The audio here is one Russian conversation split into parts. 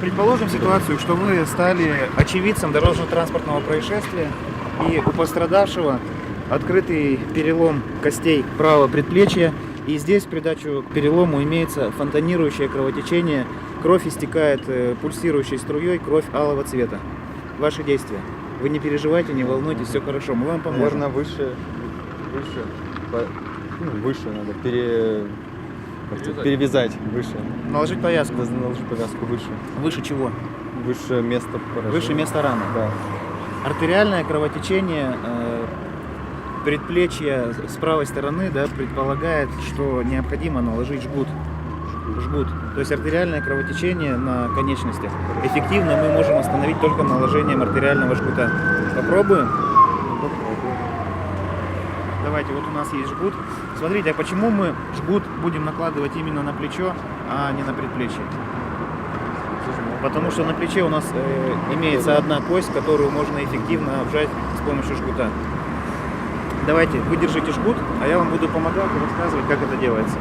Предположим ситуацию, что вы стали очевидцем дорожно-транспортного происшествия, и у пострадавшего открытый перелом костей правого предплечья, и здесь в придачу к перелому имеется фонтанирующее кровотечение, кровь истекает пульсирующей струей, кровь алого цвета. Ваши действия. Вы не переживайте, не волнуйтесь, все хорошо, мы вам поможем. Наверное, выше надо перевязать выше. Наложить повязку. Наложить повязку выше. Выше чего? Выше места поражения. Выше места раны. Да. Артериальное кровотечение предплечья с правой стороны, да, предполагает, что необходимо наложить жгут. Жгут. То есть артериальное кровотечение на конечностях эффективно мы можем остановить только наложением артериального жгута. Попробуем? Давайте, вот у нас есть жгут. Смотрите, а почему мы жгут будем накладывать именно на плечо, а не на предплечье? Потому что на плече у нас имеется одна кость, которую можно эффективно вжать с помощью жгута. Давайте, вы держите жгут, а я вам буду помогать и рассказывать, как это делается.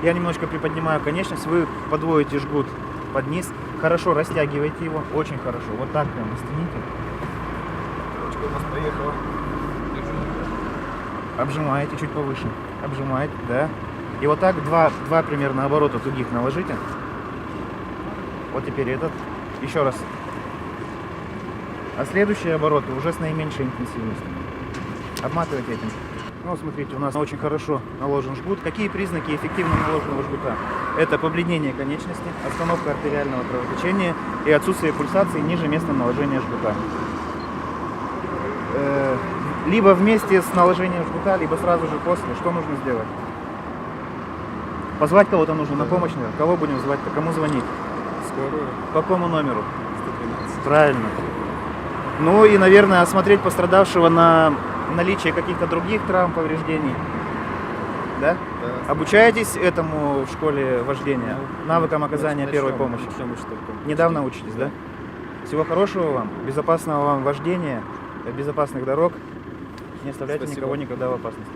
Я немножко приподнимаю конечность, вы подводите жгут под низ, хорошо растягивайте его, очень хорошо. Вот так прям растяните. Ручка у нас поехала. Обжимаете чуть повыше. Обжимаете, да. И вот так два примерно оборота тугих наложите. Вот теперь этот. Еще раз. А следующие обороты уже с наименьшей интенсивностью. Обматывайте этим. Ну, смотрите, у нас очень хорошо наложен жгут. Какие признаки эффективно наложенного жгута? Это побледнение конечности, остановка артериального кровотечения и отсутствие пульсации ниже места наложения жгута. Либо вместе с наложением жгута, либо сразу же после. Что нужно сделать? Позвать кого-то нужно на помощь, наверное. Кого будем звать-то? Кому звонить? Скорую. По какому номеру? 113. Правильно. Ну и, наверное, осмотреть пострадавшего на наличие каких-то других травм, повреждений. Да? Да. Обучаетесь этому в школе вождения? Навыкам оказания первой помощи? Недавно учитесь, да? Всего хорошего вам, безопасного вам вождения, безопасных дорог. Не оставляйте Спасибо. никого никогда в опасности.